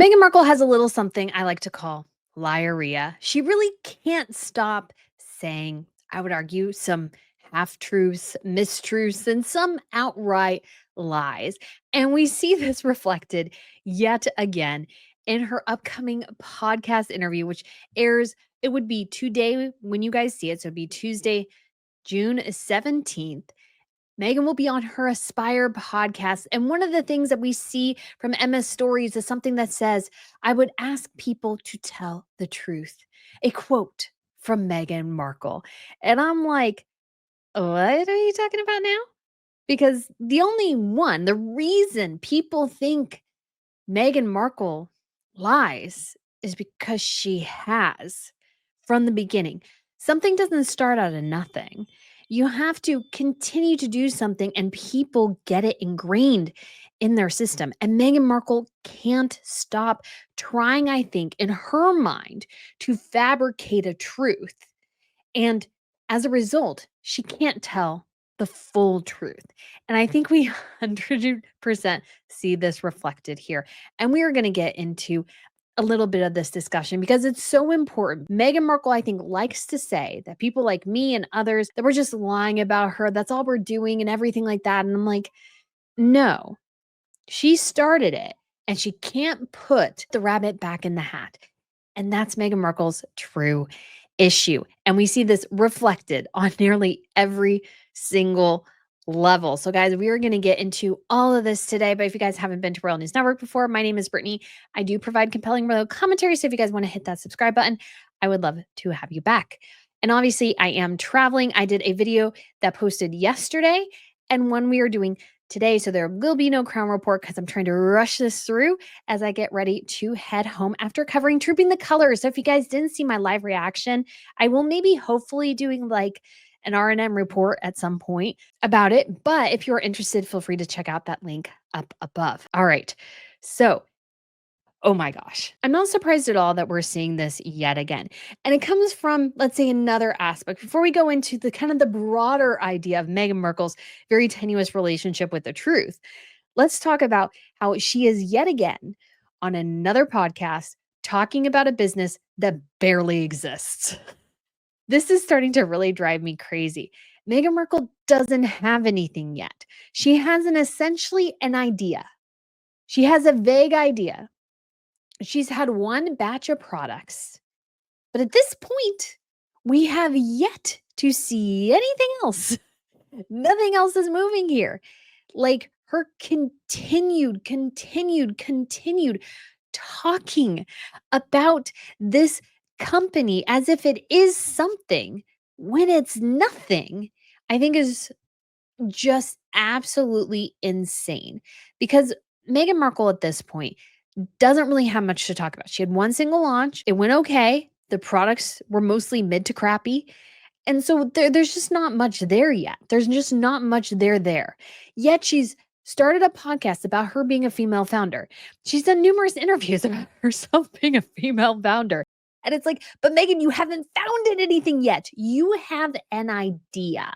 Meghan Markle has a little something I like to call liarrhea. She really can't stop saying, I would argue, some half truths, mistruths, and some outright lies. And we see this reflected yet again in her upcoming podcast interview, which airs, it would be today when you guys see it. So it'd be Tuesday, June 17th. Megan will be on her Aspire podcast. And one of the things that we see from Emma's stories is something that says, I would ask people to tell the truth. A quote from Meghan Markle. And I'm like, what are you talking about now? Because the reason people think Meghan Markle lies is because she has from the beginning. Something doesn't start out of nothing. You have to continue to do something and people get it ingrained in their system. And Meghan Markle can't stop trying, I think, in her mind to fabricate a truth. And as a result, she can't tell the full truth. And I think we 100% see this reflected here. And we are going to get into a little bit of this discussion because it's so important. Meghan Markle, I think, likes to say that people like me and others that we're just lying about her. That's all we're doing and everything like that. And I'm like, no, she started it and she can't put the rabbit back in the hat. And that's Meghan Markle's true issue. And we see this reflected on nearly every single level. So, guys, we are going to get into all of this today. But if you guys haven't been to Royal News Network before, my name is Brittany. I do provide compelling royal commentary. So, if you guys want to hit that subscribe button, I would love to have you back. And obviously, I am traveling. I did a video that posted yesterday and one we are doing today. So, there will be no Crown Report because I'm trying to rush this through as I get ready to head home after covering Trooping the Colors. So, if you guys didn't see my live reaction, I will maybe hopefully doing like an R&M report at some point about it. But if you're interested, feel free to check out that link up above. All right. So, oh my gosh, I'm not surprised at all that we're seeing this yet again. And it comes from, let's say, another aspect. Before we go into the kind of the broader idea of Meghan Markle's very tenuous relationship with the truth, let's talk about how she is yet again on another podcast talking about a business that barely exists. This is starting to really drive me crazy. Meghan Markle doesn't have anything yet. She has essentially an idea. She has a vague idea. She's had one batch of products. But at this point, we have yet to see anything else. Nothing else is moving here. Like her continued talking about this company as if it is something when it's nothing, I think is just absolutely insane. Because Meghan Markle at this point doesn't really have much to talk about. She had one single launch, it went okay. The products were mostly mid to crappy. And so there's just not much there yet. There's just not much there. Yet she's started a podcast about her being a female founder. She's done numerous interviews about herself being a female founder. And it's like, but Meghan, you haven't founded anything yet. You have an idea.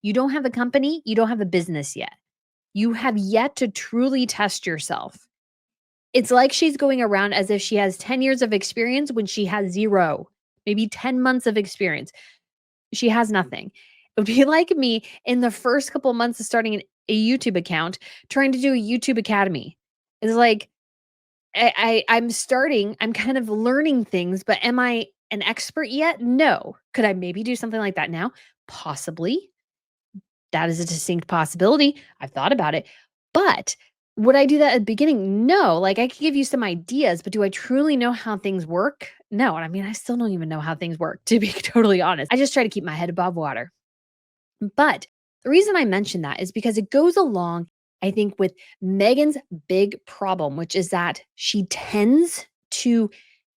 You don't have a company. You don't have a business yet. You have yet to truly test yourself. It's like she's going around as if she has 10 years of experience when she has zero, maybe 10 months of experience. She has nothing. It would be like me in the first couple of months of starting a YouTube account, trying to do a YouTube Academy. It's like I'm starting, I'm kind of learning things, but am I an expert yet? No. Could I maybe do something like that now? Possibly. That is a distinct possibility. I've thought about it. But would I do that at the beginning? No. Like I could give you some ideas, but do I truly know how things work? No. And I mean, I still don't even know how things work, to be totally honest. I just try to keep my head above water. But the reason I mention that is because it goes along, I think, with Meghan's big problem, which is that she tends to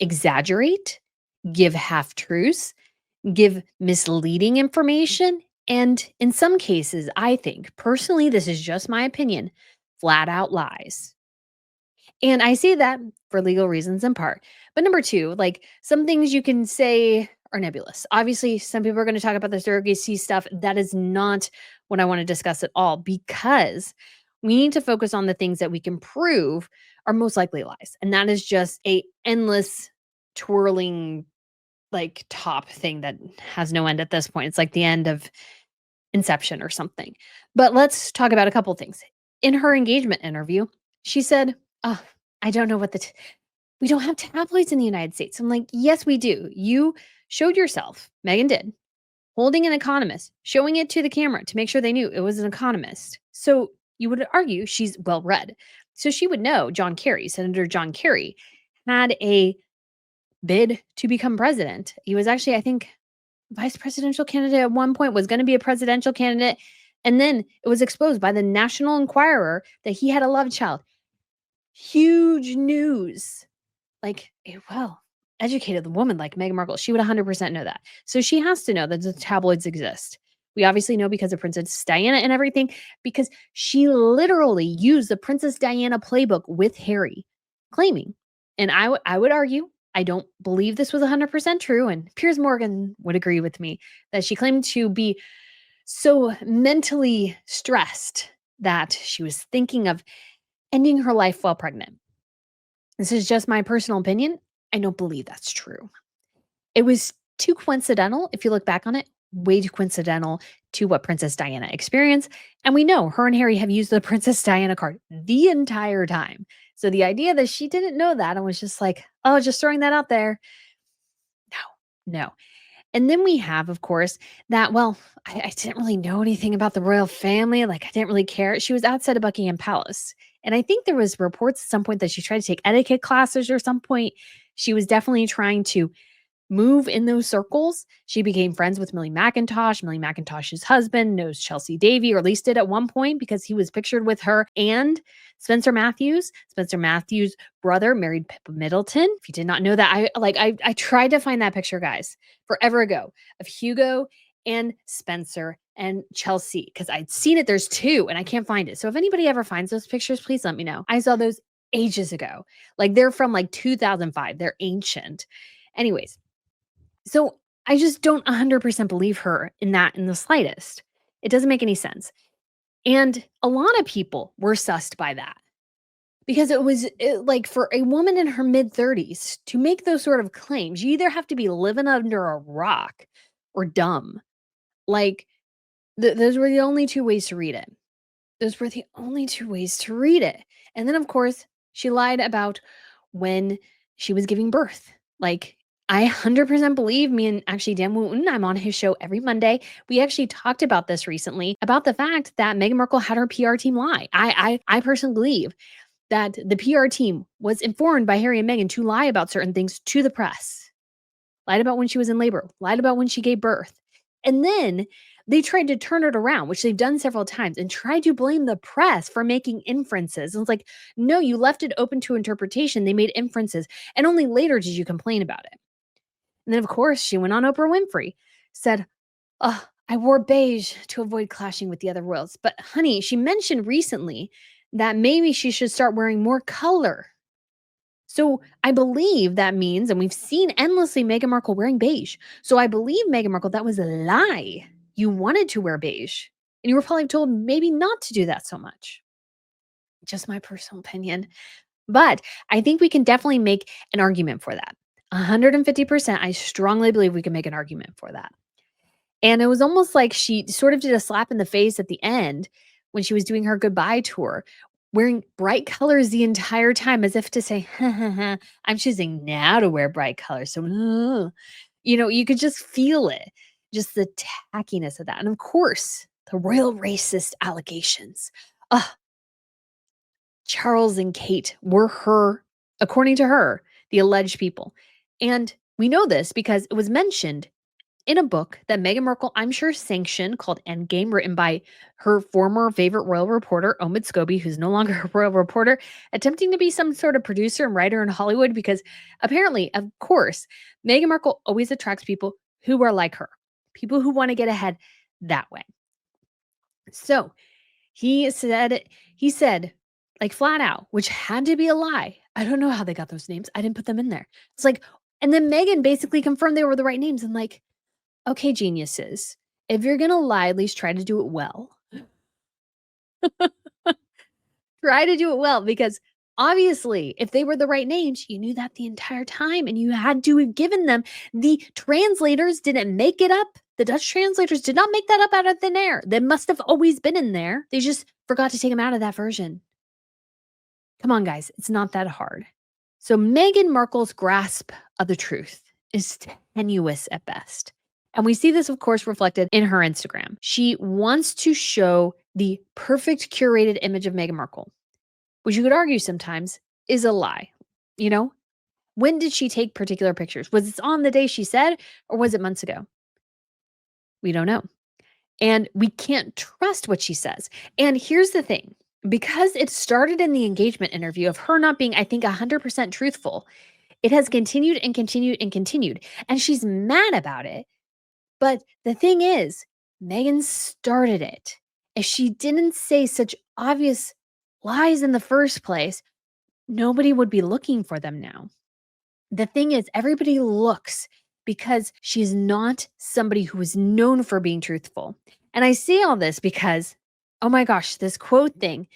exaggerate, give half truths, give misleading information, and in some cases, I think, personally, this is just my opinion, flat out lies. And I say that for legal reasons in part. But number two, like some things you can say are nebulous. Obviously, some people are going to talk about the surrogacy stuff. That is not what I want to discuss at all because We need to focus on the things that we can prove are most likely lies. And that is just a endless twirling like top thing that has no end at this point. It's like the end of Inception or something. But let's talk about a couple things. In her engagement interview, she said, "Oh, I don't know what we don't have tabloids in the United States." I'm like, "Yes, we do. You showed yourself, Megan did, holding an economist, showing it to the camera to make sure they knew it was an economist." So you would argue she's well read. So she would know John Kerry, Senator John Kerry, had a bid to become president. He was actually, I think, vice presidential candidate at one point, was going to be a presidential candidate. And then it was exposed by the National Enquirer that he had a love child. Huge news. Like, well, educated woman like Meghan Markle, she would 100% know that. So she has to know that the tabloids exist. We obviously know because of Princess Diana and everything, because she literally used the Princess Diana playbook with Harry, claiming, and I would argue, I don't believe this was 100% true, and Piers Morgan would agree with me, that she claimed to be so mentally stressed that she was thinking of ending her life while pregnant. This is just my personal opinion. I don't believe that's true. It was too coincidental, if you look back on it, way too coincidental to what Princess Diana experienced. And we know her and Harry have used the Princess Diana card the entire time. So the idea that she didn't know that and was just like, oh, just throwing that out there. No, no. And then we have, of course, that, well, I didn't really know anything about the royal family. Like, I didn't really care. She was outside of Buckingham Palace. And I think there was reports at some point that she tried to take etiquette classes or some point. She was definitely trying to move in those circles. She became friends with Millie McIntosh. Millie McIntosh's husband knows Chelsea Davy, or at least did at one point, because he was pictured with her and Spencer Matthews. Spencer Matthews' brother married Pippa Middleton. If you did not know that, I tried to find that picture, guys, forever ago, of Hugo and Spencer and Chelsea, because I'd seen it. There's two, and I can't find it. So if anybody ever finds those pictures, please let me know. I saw those ages ago. Like, they're from like 2005. They're ancient. Anyways, so I just don't 100% believe her in that in the slightest. It doesn't make any sense. And a lot of people were sussed by that, because like, for a woman in her mid 30s to make those sort of claims, you either have to be living under a rock or dumb. Like, those were the only two ways to read it. Those were the only two ways to read it. And then, of course, she lied about when she was giving birth. Like, I 100% believe, me and actually Dan Wooten, I'm on his show every Monday. We actually talked about this recently, about the fact that Meghan Markle had her PR team lie. I personally believe that the PR team was informed by Harry and Meghan to lie about certain things to the press. Lied about when she was in labor, lied about when she gave birth. And then they tried to turn it around, which they've done several times, and tried to blame the press for making inferences. And it's like, no, you left it open to interpretation. They made inferences. And only later did you complain about it. And then, of course, she went on Oprah Winfrey, said, oh, I wore beige to avoid clashing with the other royals. But honey, she mentioned recently that maybe she should start wearing more color. So I believe that means, and we've seen endlessly Meghan Markle wearing beige. So I believe, Meghan Markle, that was a lie. You wanted to wear beige, and you were probably told maybe not to do that so much. Just my personal opinion. But I think we can definitely make an argument for that. 150%, I strongly believe we can make an argument for that. And it was almost like she sort of did a slap in the face at the end when she was doing her goodbye tour, wearing bright colors the entire time, as if to say, "Ha, ha, ha, I'm choosing now to wear bright colors." So, you could just feel it, just the tackiness of that. And of course, the royal racist allegations. Ugh, Charles and Kate were according to her, the alleged people. And we know this because it was mentioned in a book that Meghan Markle, I'm sure, sanctioned, called Endgame, written by her former favorite royal reporter, Omid Scobie, who's no longer a royal reporter, attempting to be some sort of producer and writer in Hollywood, because apparently, of course, Meghan Markle always attracts people who are like her, people who want to get ahead that way. So he said, like, flat out, which had to be a lie. I don't know how they got those names. I didn't put them in there. It's like, and then Meghan basically confirmed they were the right names. And like, okay, geniuses, if you're gonna lie, at least try to do it well. Try to do it well because obviously, if they were the right names, you knew that the entire time and you had to have given them. The translators didn't make it up. The Dutch translators did not make that up out of thin air. They must have always been in there. They just forgot to take them out of that version. Come on, guys, it's not that hard. So, Meghan Markle's grasp of the truth is tenuous at best. And we see this, of course, reflected in her Instagram. She wants to show the perfect curated image of Meghan Markle, which you could argue sometimes is a lie. You know, when did she take particular pictures? Was it on the day she said, or was it months ago? We don't know. And we can't trust what she says. And here's the thing, because it started in the engagement interview of her not being, I think, 100% truthful, it has continued and continued and continued. And she's mad about it. But the thing is, Meghan started it. If she didn't say such obvious lies in the first place, nobody would be looking for them now. The thing is, everybody looks because she's not somebody who is known for being truthful. And I say all this because, oh my gosh, this quote thing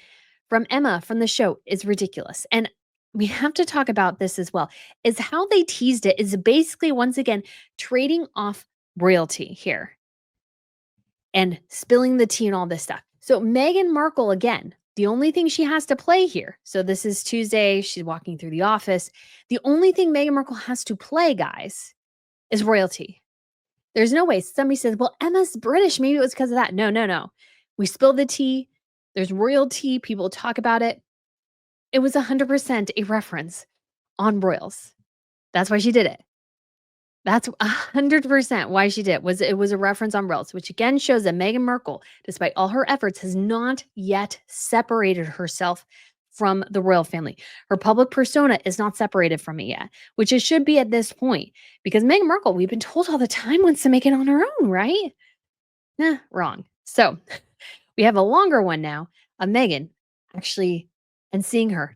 from Emma from the show is ridiculous. And we have to talk about this as well, is how they teased it is basically, once again, trading off royalty here and spilling the tea and all this stuff. So Meghan Markle, again, the only thing she has to play here. So this is Tuesday. She's walking through the office. The only thing Meghan Markle has to play, guys, is royalty. There's no way somebody says, well, Emma's British. Maybe it was because of that. No, no, no. We spilled the tea. There's royalty. People talk about it. It was 100% a reference on royals. That's why she did it. That's 100% why she did it. It was a reference on royals, which again shows that Meghan Markle, despite all her efforts, has not yet separated herself from the royal family. Her public persona is not separated from it yet, which it should be at this point. Because Meghan Markle, we've been told all the time, wants to make it on her own, right? Nah, wrong. So we have a longer one now of Meghan actually and seeing her.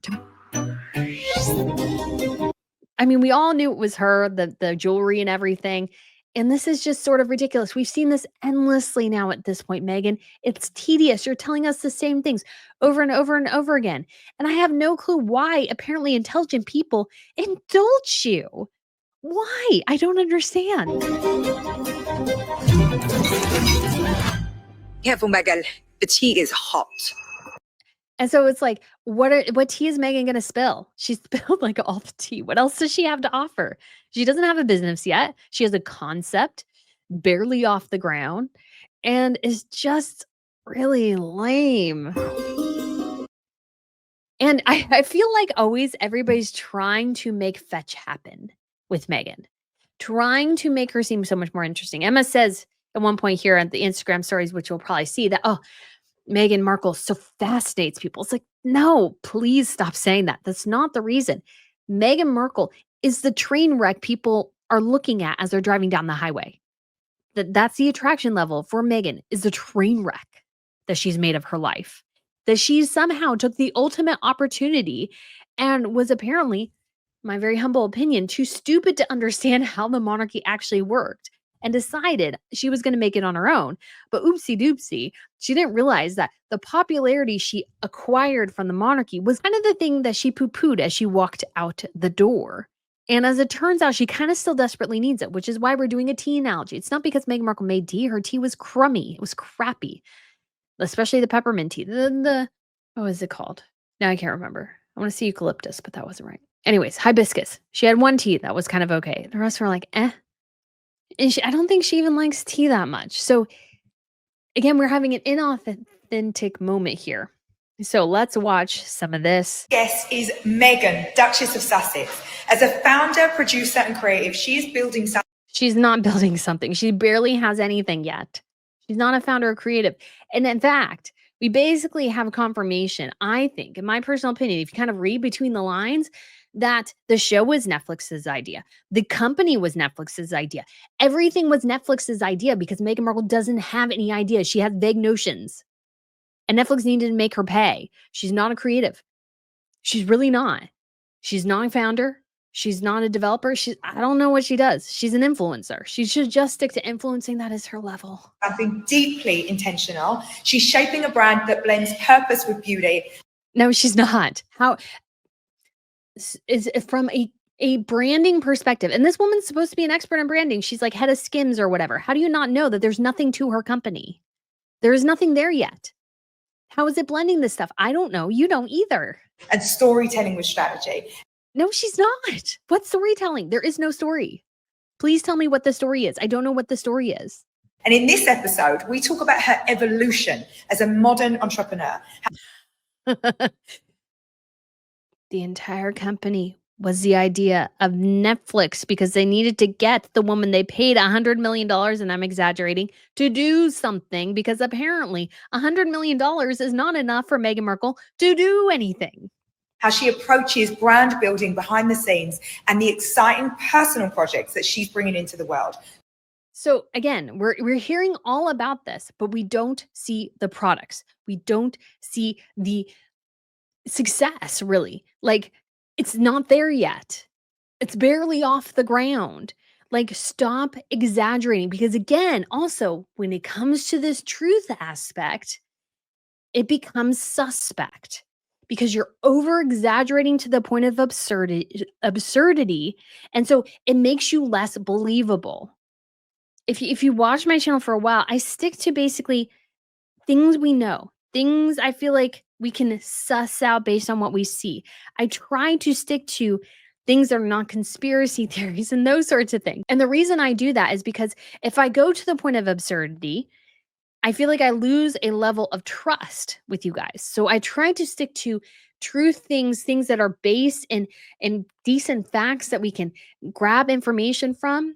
I mean, we all knew it was her, the jewelry and everything. And this is just sort of ridiculous. We've seen this endlessly now at this point, Meghan. It's tedious. You're telling us the same things over and over and over again. And I have no clue why apparently intelligent people indulge you. Why? I don't understand. Careful, Meghan. The tea is hot. And so it's like, what tea is Meghan going to spill? She spilled like all the tea. What else does she have to offer? She doesn't have a business yet. She has a concept barely off the ground and is just really lame. And I feel like always everybody's trying to make fetch happen with Meghan, trying to make her seem so much more interesting. Emma says at one point here on the Instagram stories, which you'll probably see, that, oh, Meghan Markle so fascinates people. It's like, no, please stop saying that. That's not the reason. Meghan Markle is the train wreck people are looking at as they're driving down the highway. That's the attraction level for Meghan, is the train wreck that she's made of her life. That she somehow took the ultimate opportunity and was apparently, my very humble opinion, too stupid to understand how the monarchy actually worked and decided she was going to make it on her own. But oopsie doopsie, she didn't realize that the popularity she acquired from the monarchy was kind of the thing that she poo-pooed as she walked out the door. And as it turns out, she kind of still desperately needs it, which is why we're doing a tea analogy. It's not because Meghan Markle made tea. Her tea was crummy. It was crappy, especially the peppermint tea. What was it called? Now I can't remember. I want to say eucalyptus, but that wasn't right. Anyways, hibiscus. She had one tea that was kind of okay. The rest were like, eh. And I don't think she even likes tea that much. So again, we're having an inauthentic moment here. So let's watch some of this. Guest is Meghan, Duchess of Sussex. As a founder, producer, and creative, she is building something. She's not building something. She barely has anything yet. She's not a founder or creative. And in fact, we basically have confirmation, I think, in my personal opinion, if you kind of read between the lines, that the show was Netflix's idea. The company was Netflix's idea. Everything was Netflix's idea because Meghan Markle doesn't have any ideas. She has vague notions. And Netflix needed to make her pay. She's not a creative. She's really not. She's not a founder. She's not a developer. I don't know what she does. She's an influencer. She should just stick to influencing. That is her level. Something deeply intentional. She's shaping a brand that blends purpose with beauty. No, she's not. How is from a branding perspective, and this woman's supposed to be an expert in branding. She's like head of Skims or whatever. How do you not know that there's nothing to her company? There is nothing there yet. How is it blending this stuff? I don't know. You don't either. And storytelling with strategy. No, she's not. What storytelling? There is no story. Please tell me what the story is. I don't know what the story is. And in this episode, we talk about her evolution as a modern entrepreneur. The entire company was the idea of Netflix because they needed to get the woman they paid $100 million, and I'm exaggerating, to do something because apparently $100 million is not enough for Meghan Markle to do anything. How she approaches brand building behind the scenes and the exciting personal projects that she's bringing into the world. So again, we're hearing all about this, but we don't see the products. We don't see the success really. Like it's not there yet. It's barely off the ground. Like stop exaggerating because again, also when it comes to this truth aspect, it becomes suspect because you're over exaggerating to the point of absurdity, and so it makes you less believable. If you watch my channel for a while, I stick to basically things we know, things I feel like we can suss out based on what we see. I try to stick to things that are not conspiracy theories and those sorts of things. And the reason I do that is because if I go to the point of absurdity, I feel like I lose a level of trust with you guys. So I try to stick to truth things, things that are based in decent facts that we can grab information from.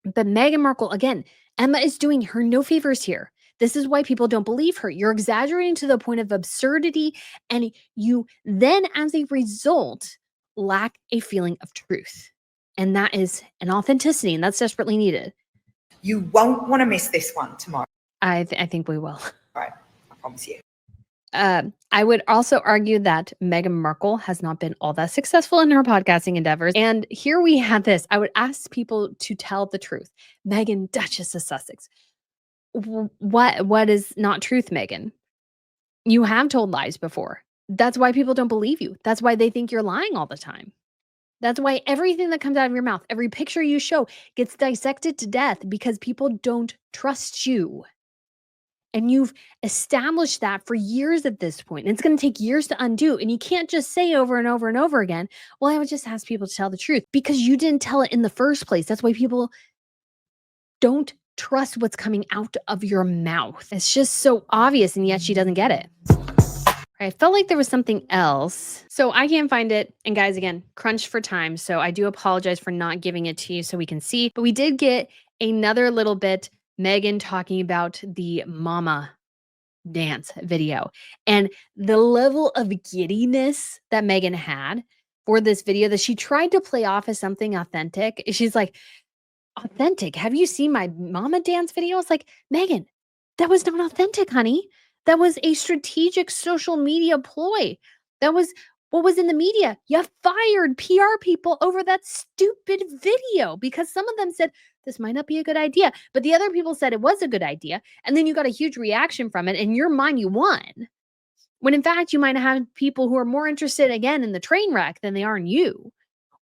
But Meghan Markle, again, Emma is doing her no favors here. This is why people don't believe her. You're exaggerating to the point of absurdity, and you then, as a result, lack a feeling of truth. And that is an authenticity, and that's desperately needed. You won't want to miss this one tomorrow. I think we will. Right, I promise you. I would also argue that Meghan Markle has not been all that successful in her podcasting endeavors. And here we have this. I would ask people to tell the truth. Meghan, Duchess of Sussex. What is not truth, Meghan? You have told lies before. That's why people don't believe you. That's why they think you're lying all the time. That's why everything that comes out of your mouth, every picture you show gets dissected to death because people don't trust you. And you've established that for years at this point. And it's going to take years to undo. And you can't just say over and over and over again, well, I would just ask people to tell the truth because you didn't tell it in the first place. That's why people don't trust what's coming out of your mouth. It's just so obvious. And yet she doesn't get it. I felt like there was something else. So I can't find it. And guys, again, crunched for time. So I do apologize for not giving it to you so we can see. But we did get another little bit. Meghan talking about the mama dance video and the level of giddiness that Meghan had for this video that she tried to play off as something authentic. She's like, authentic? Have you seen my mama dance video? It's like, Meghan, that was not authentic, honey. That was a strategic social media ploy. That was what was in the media. You fired PR people over that stupid video because some of them said, this might not be a good idea. But the other people said it was a good idea. And then you got a huge reaction from it. In your mind, you won. When in fact, you might have people who are more interested again in the train wreck than they are in you.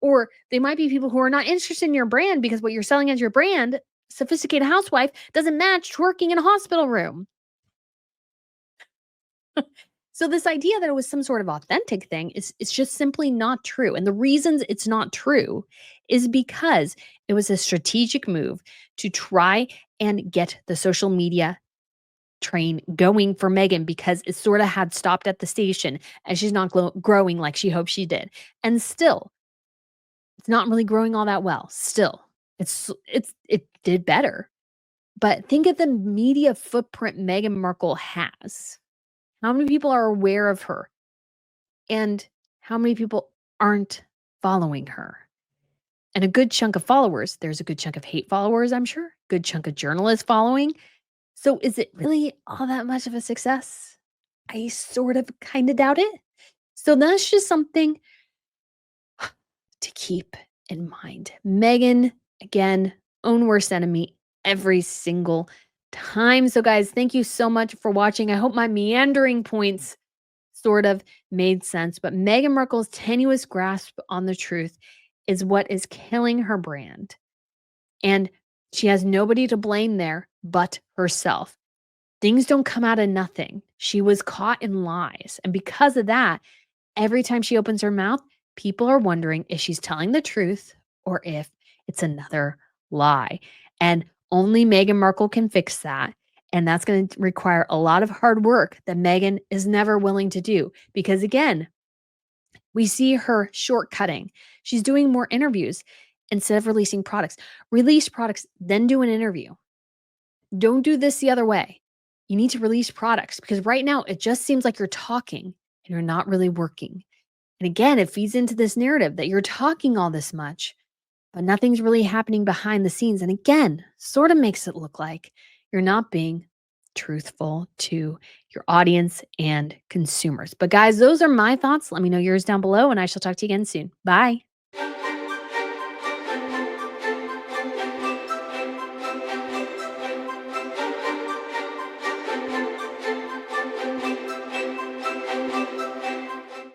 Or they might be people who are not interested in your brand because what you're selling as your brand, sophisticated housewife, doesn't match twerking in a hospital room. So this idea that it was some sort of authentic thing is just simply not true. And the reasons it's not true is because it was a strategic move to try and get the social media train going for Meghan because it sort of had stopped at the station and she's not growing like she hoped she did. And still, it's not really growing all that well. Still, it did better. But think of the media footprint Meghan Markle has. How many people are aware of her? And how many people aren't following her? And a good chunk of followers, there's a good chunk of hate followers, I'm sure, good chunk of journalists following. So is it really all that much of a success? I sort of kind of doubt it. So that's just something to keep in mind. Meghan, again, own worst enemy every single time. So guys, thank you so much for watching. I hope my meandering points sort of made sense, but Meghan Markle's tenuous grasp on the truth is what is killing her brand. And she has nobody to blame there but herself. Things don't come out of nothing. She was caught in lies. And because of that, every time she opens her mouth, people are wondering if she's telling the truth or if it's another lie. And only Meghan Markle can fix that. And that's going to require a lot of hard work that Meghan is never willing to do. Because again, we see her shortcutting. She's doing more interviews instead of releasing products. Release products, then do an interview. Don't do this the other way. You need to release products because right now it just seems like you're talking and you're not really working. And again, it feeds into this narrative that you're talking all this much, but nothing's really happening behind the scenes. And again, sort of makes it look like you're not being truthful to your audience and consumers. But guys, those are my thoughts. Let me know yours down below, and I shall talk to you again soon. Bye.